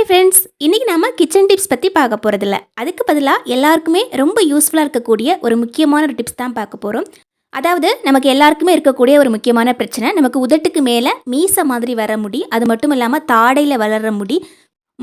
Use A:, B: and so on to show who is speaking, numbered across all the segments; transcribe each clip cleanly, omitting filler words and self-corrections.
A: Hi friends, இன்றைக்கி நம்ம kitchen tips பற்றி பார்க்க போகிறதில்ல. அதுக்கு பதிலாக எல்லாருக்குமே ரொம்ப யூஸ்ஃபுல்லாக இருக்கக்கூடிய ஒரு முக்கியமான ஒரு டிப்ஸ் தான் பார்க்க போகிறோம். அதாவது நமக்கு எல்லாருக்குமே இருக்கக்கூடிய ஒரு முக்கியமான பிரச்சனை, நமக்கு உதட்டுக்கு மேலே மீசை மாதிரி வர முடி, அது மட்டும் இல்லாமல் தாடையில் வளர்கிற முடி,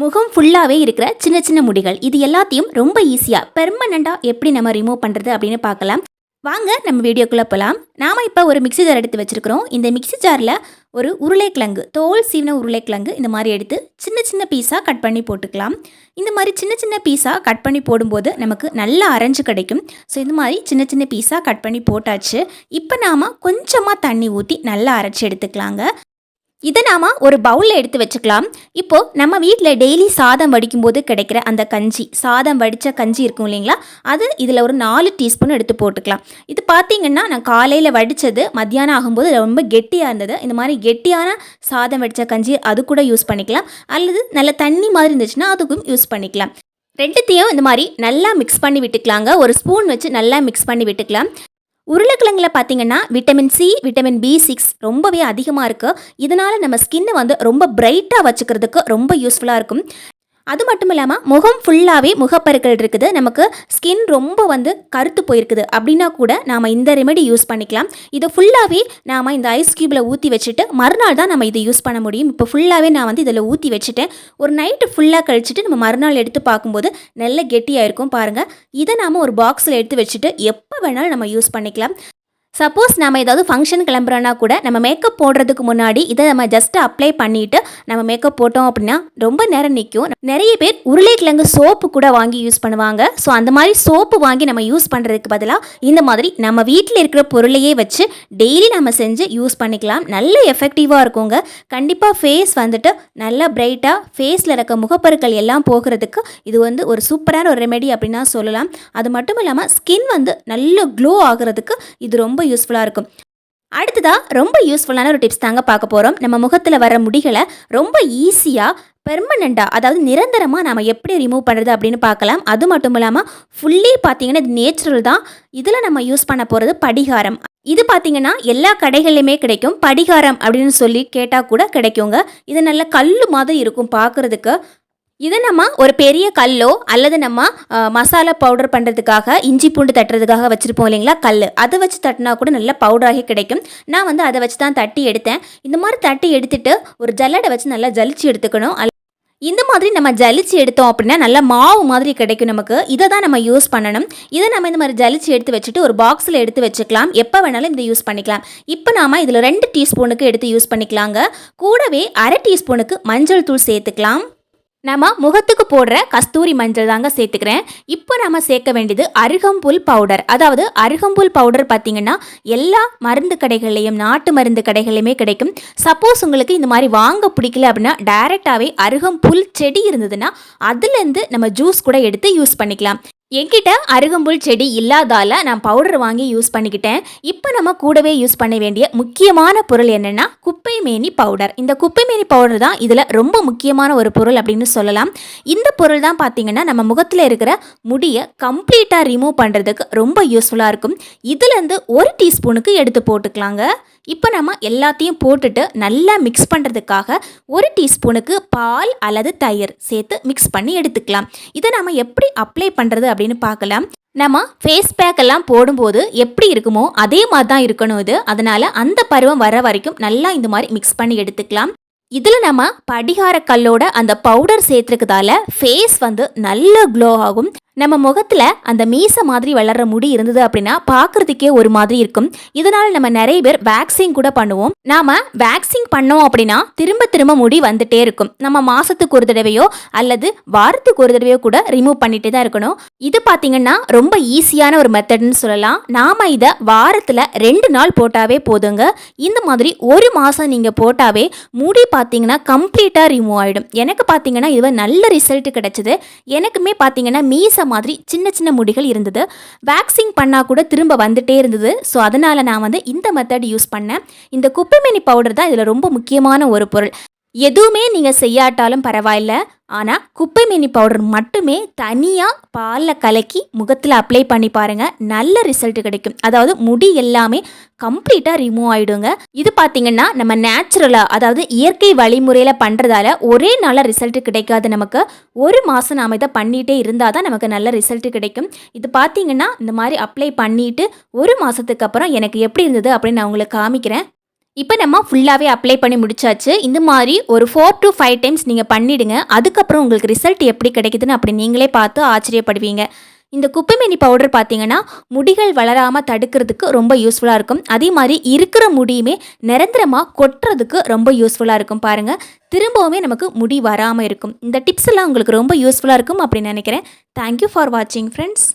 A: முகம் ஃபுல்லாகவே இருக்கிற சின்ன சின்ன முடிகள், இது எல்லாத்தையும் ரொம்ப ஈஸியாக பெர்மனண்ட்டாக எப்படி நம்ம ரிமூவ் பண்ணுறது அப்படின்னு பார்க்கலாம். வாங்க நம்ம வீடியோக்குள்ளே போகலாம். நாம் இப்போ ஒரு மிக்ஸி ஜார் எடுத்து வச்சுருக்கிறோம். இந்த மிக்ஸி ஜாரில் ஒரு உருளைக்கிழங்கு, தோல் சீவின உருளைக்கிழங்கு இந்த மாதிரி எடுத்து சின்ன சின்ன பீஸாக கட் பண்ணி போட்டுக்கலாம். இந்த மாதிரி சின்ன சின்ன பீஸாக கட் பண்ணி போடும்போது நமக்கு நல்லா அரைஞ்சு கிடைக்கும். ஸோ இந்த மாதிரி சின்ன சின்ன பீஸாக கட் பண்ணி போட்டாச்சு. இப்போ நாம் கொஞ்சமாக தண்ணி ஊற்றி நல்லா அரைச்சி எடுத்துக்கலாங்க. இதை நாம் ஒரு பவுலில் எடுத்து வச்சுக்கலாம். இப்போது நம்ம வீட்டில் டெய்லி சாதம் வடிக்கும்போது கிடைக்கிற அந்த கஞ்சி, சாதம் வடித்த கஞ்சி இருக்கும் இல்லைங்களா, அது இதில் ஒரு 4 டீஸ்பூன் எடுத்து போட்டுக்கலாம். இது பார்த்திங்கன்னா நான் காலையில் வடித்தது மத்தியானம் ஆகும்போது ரொம்ப கெட்டியாக இருந்தது. இந்த மாதிரி கெட்டியான சாதம் வடித்த கஞ்சி அது கூட யூஸ் பண்ணிக்கலாம், அல்லது நல்ல தண்ணி மாதிரி இருந்துச்சுன்னா அதுக்கும் யூஸ் பண்ணிக்கலாம். ரெண்டுத்தையும் இந்த மாதிரி நல்லா மிக்ஸ் பண்ணி விட்டுக்கலாங்க. ஒரு ஸ்பூன் வச்சு நல்லா மிக்ஸ் பண்ணி விட்டுக்கலாம். உருளைக்கிழங்கில் பார்த்தீங்கன்னா விட்டமின் சி, விட்டமின் B6 ரொம்பவே அதிகமாக இருக்குது. இதனால் நம்ம ஸ்கின்னை வந்து ரொம்ப பிரைட்டாக வச்சுக்கிறதுக்கு ரொம்ப யூஸ்ஃபுல்லாக இருக்கும். அது மட்டும் இல்லாமல் முகம் ஃபுல்லாகவே முகப்பருக்கள் இருக்குது, நமக்கு ஸ்கின் ரொம்ப வந்து கருத்து போயிருக்குது அப்படின்னா கூட நாம் இந்த ரெமெடி யூஸ் பண்ணிக்கலாம். இதை ஃபுல்லாகவே நாம் இந்த ஐஸ் க்யூப்பில் ஊற்றி வச்சுட்டு மறுநாள் தான் நம்ம இதை யூஸ் பண்ண முடியும். இப்போ ஃபுல்லாகவே நான் வந்து இதில் ஊற்றி வச்சுட்டேன். ஒரு நைட்டு ஃபுல்லாக கழிச்சிட்டு நம்ம மறுநாள் எடுத்து பார்க்கும்போது நல்ல கெட்டியாக இருக்கும் பாருங்கள். இதை நாம் ஒரு பாக்ஸில் எடுத்து வச்சுட்டு எப்போ வேணாலும் நம்ம யூஸ் பண்ணிக்கலாம். சப்போஸ் நம்ம ஏதாவது ஃபங்க்ஷன் கிளம்புறோன்னா கூட நம்ம மேக்கப் போடுறதுக்கு முன்னாடி இதை நம்ம ஜஸ்ட் அப்ளை பண்ணிவிட்டு நம்ம மேக்கப் போட்டோம் அப்படின்னா ரொம்ப நேரம் நிற்கும். நிறைய பேர் உருளைக்கிழங்கு சோப்பு கூட வாங்கி யூஸ் பண்ணுவாங்க. ஸோ அந்த மாதிரி சோப்பு வாங்கி நம்ம யூஸ் பண்ணுறதுக்கு பதிலாக இந்த மாதிரி நம்ம வீட்டில் இருக்கிற பொருளையே வச்சு டெய்லி நம்ம செஞ்சு யூஸ் பண்ணிக்கலாம். நல்ல எஃபெக்டிவாக இருக்குங்க. கண்டிப்பாக ஃபேஸ் வந்துட்டு நல்லா பிரைட்டாக, ஃபேஸில் இருக்க முகப்பருக்கள் எல்லாம் போகிறதுக்கு இது வந்து ஒரு சூப்பரான ஒரு ரெமெடி அப்படின்னா சொல்லலாம். அது மட்டும் இல்லாமல் ஸ்கின் வந்து நல்ல க்ளோ ஆகிறதுக்கு இது ரொம்ப யூஸ்ஃபுல்லாக இருக்கும். அடுத்ததாக ரொம்ப யூஸ்ஃபுல்லான ஒரு டிப்ஸ் தாங்க பார்க்க போகிறோம். நம்ம முகத்தில் வர முடிகளை ரொம்ப ஈஸியாக பெர்மனண்ட்டாக, அதாவது நிரந்தரமாக நம்ம எப்படி ரிமூவ் பண்ணுறது அப்படின்னு பார்க்கலாம். அது மட்டும் இல்லாமல் ஃபுல்லி பார்த்திங்கன்னா இது நேச்சுரல் தான். இதில் நம்ம யூஸ் பண்ண போகிறது படிகாரம். இது பார்த்திங்கன்னா எல்லா கடைகள்லையுமே கிடைக்கும். படிகாரம் அப்படின்னு சொல்லி கேட்டால் கூட கிடைக்குங்க. இது நல்ல கல் மாதிரி இருக்கும் பார்க்குறதுக்கு. இதை நம்ம ஒரு பெரிய கல்லோ அல்லது நம்ம மசாலா பவுடர் பண்ணுறதுக்காக, இஞ்சி பூண்டு தட்டுறதுக்காக வச்சுருப்போம் இல்லைங்களா கல், அதை வச்சு தட்டினா கூட நல்ல பவுடராகி கிடைக்கும். நான் வந்து அதை வச்சு தான் தட்டி எடுத்தேன். இந்த மாதிரி தட்டி எடுத்துட்டு ஒரு ஜல்லடை வச்சு நல்லா ஜலிச்சு எடுத்துக்கணும். இந்த மாதிரி நம்ம ஜலிச்சு எடுத்தோம் அப்படின்னா நல்லா மாவு மாதிரி கிடைக்கும் நமக்கு. இதை தான் நம்ம யூஸ் பண்ணணும். இதை நம்ம இந்த மாதிரி ஜலிச்சு எடுத்து வச்சுட்டு ஒரு பாக்ஸில் எடுத்து வச்சுக்கலாம். எப்போ வேணாலும் இதை யூஸ் பண்ணிக்கலாம். இப்போ நாம் இதில் 2 டீஸ்பூனுக்கு எடுத்து யூஸ் பண்ணிக்கலாங்க. கூடவே 1/2 டீஸ்பூனுக்கு மஞ்சள் தூள் சேர்த்துக்கலாம். நம்ம முகத்துக்கு போடுற கஸ்தூரி மஞ்சள் தாங்க சேர்த்துக்கிறேன். இப்போ நம்ம சேர்க்க வேண்டியது அருகம்புல் பவுடர். அதாவது அருகம்புல் பவுடர் பார்த்திங்கன்னா எல்லா மருந்து கடைகள்லையும், நாட்டு மருந்து கடைகள்லையுமே கிடைக்கும். சப்போஸ் உங்களுக்கு இந்த மாதிரி வாங்க பிடிக்கல அப்படின்னா டைரெக்டாகவே அருகம்புல் செடி இருந்ததுன்னா அதுலேருந்து நம்ம ஜூஸ் கூட எடுத்து யூஸ் பண்ணிக்கலாம். என்கிட்ட அருகம்புல் செடி இல்லாதால நான் பவுடர் வாங்கி யூஸ் பண்ணிக்கிட்டேன். இப்போ நம்ம கூடவே யூஸ் பண்ண வேண்டிய முக்கியமான பொருள் என்னென்னா குப்பைமேனி பவுடர். இந்த குப்பைமேனி பவுடர் தான் இதில் ரொம்ப முக்கியமான ஒரு பொருள் அப்படின்னு சொல்லலாம். இந்த பொருள் தான் பார்த்திங்கன்னா நம்ம முகத்தில் இருக்கிற முடியை கம்ப்ளீட்டாக ரிமூவ் பண்ணுறதுக்கு ரொம்ப யூஸ்ஃபுல்லாக இருக்கும். இதுலேருந்து 1 டீஸ்பூனுக்கு எடுத்து போட்டுக்கலாங்க. இப்போ நம்ம எல்லாத்தையும் போட்டுட்டு நல்லா மிக்ஸ் பண்ணுறதுக்காக 1 டீஸ்பூனுக்கு பால் அல்லது தயிர் சேர்த்து மிக்ஸ் பண்ணி எடுத்துக்கலாம். இதை நம்ம எப்படி அப்ளை பண்ணுறது அப்படின்னு பார்க்கலாம். நம்ம ஃபேஸ் பேக் எல்லாம் போடும்போது எப்படி இருக்குமோ அதே மாதிரி தான் இருக்கணும் இது. அதனால் அந்த பருவம் வர வரைக்கும் நல்லா இந்த மாதிரி மிக்ஸ் பண்ணி எடுத்துக்கலாம். இதில் நம்ம படிகார கல்லோட அந்த பவுடர் சேர்த்துருக்கிறதால ஃபேஸ் வந்து நல்ல க்ளோ ஆகும். நம்ம முகத்தில் அந்த மீசை மாதிரி வளர்கிற முடி இருந்தது அப்படின்னா பார்க்குறதுக்கே ஒரு மாதிரி இருக்கும். இதனால் நம்ம நிறைய பேர் வேக்சிங் கூட பண்ணுவோம். நாம் வேக்சிங் பண்ணோம் அப்படின்னா திரும்ப திரும்ப முடி வந்துட்டே இருக்கும். நம்ம மாதத்துக்கு ஒரு தடவையோ அல்லது வாரத்துக்கு ஒரு தடவையோ கூட ரிமூவ் பண்ணிட்டு தான் இருக்கணும். இது பார்த்திங்கன்னா ரொம்ப ஈஸியான ஒரு மெத்தட்னு சொல்லலாம். நாம் இதை வாரத்தில் 2 நாள் போட்டாவே போதுங்க. இந்த மாதிரி 1 மாதம் நீங்கள் போட்டாவே முடி பார்த்திங்கன்னா கம்ப்ளீட்டாக ரிமூவ் ஆகிடும். எனக்கு பார்த்திங்கன்னா இது நல்ல ரிசல்ட் கிடைச்சிது. எனக்குமே பார்த்திங்கன்னா மீசை மாதிரி சின்ன சின்ன முடிகள் இருந்தது. வேக்சிங் பண்ணால் கூட திரும்ப வந்துட்டே இருந்தது. ஸோ அதனால் நான் வந்து இந்த மெத்தட் யூஸ் பண்ணேன். இந்த குப்பைமேனி பவுடர் தான் இதில் ரொம்ப முக்கியமான ஒரு பொருள். எதுவுமே நீங்கள் செய்யாட்டாலும் பரவாயில்ல, ஆனால் குப்பை மேனி பவுடர் மட்டுமே தனியாக பாலில் கலக்கி முகத்தில் அப்ளை பண்ணி பாருங்கள், நல்ல ரிசல்ட் கிடைக்கும். அதாவது முடி எல்லாமே கம்ப்ளீட்டாக ரிமூவ் ஆகிடுங்க. இது பார்த்திங்கன்னா நம்ம நேச்சுரலாக, அதாவது இயற்கை வழிமுறையில் பண்ணுறதால ஒரே நாளில் ரிசல்ட் கிடைக்காது. நமக்கு ஒரு மாதம் நாம் இதை பண்ணிகிட்டே இருந்தால் தான் நமக்கு நல்ல ரிசல்ட் கிடைக்கும். இது பார்த்திங்கன்னா இந்த மாதிரி அப்ளை பண்ணிவிட்டு ஒரு மாதத்துக்கு அப்புறம் எனக்கு எப்படி இருந்தது அப்படின்னு நான் உங்களுக்கு காமிக்கிறேன். இப்போ நம்ம ஃபுல்லாகவே அப்ளை பண்ணி முடிச்சாச்சு. இந்த மாதிரி ஒரு 4 to 5 டைம்ஸ் நீங்கள் பண்ணிவிடுங்க. அதுக்கப்புறம் உங்களுக்கு ரிசல்ட் எப்படி கிடைக்குதுன்னு அப்படி நீங்களே பார்த்து ஆச்சரியப்படுவீங்க. இந்த குப்பைமேனி பவுடர் பார்த்தீங்கன்னா முடிகள் வளராமல் தடுக்கிறதுக்கு ரொம்ப யூஸ்ஃபுல்லாக இருக்கும். அதே மாதிரி இருக்கிற முடியுமே நிரந்தரமாக கொட்டுறதுக்கு ரொம்ப யூஸ்ஃபுல்லாக இருக்கும். பாருங்கள், திரும்பவுமே நமக்கு முடி வராமல் இருக்கும். இந்த டிப்ஸ் எல்லாம் உங்களுக்கு ரொம்ப யூஸ்ஃபுல்லாக இருக்கும் அப்படின்னு நினைக்கிறேன். தேங்க்யூ ஃபார் வாட்சிங் ஃப்ரெண்ட்ஸ்.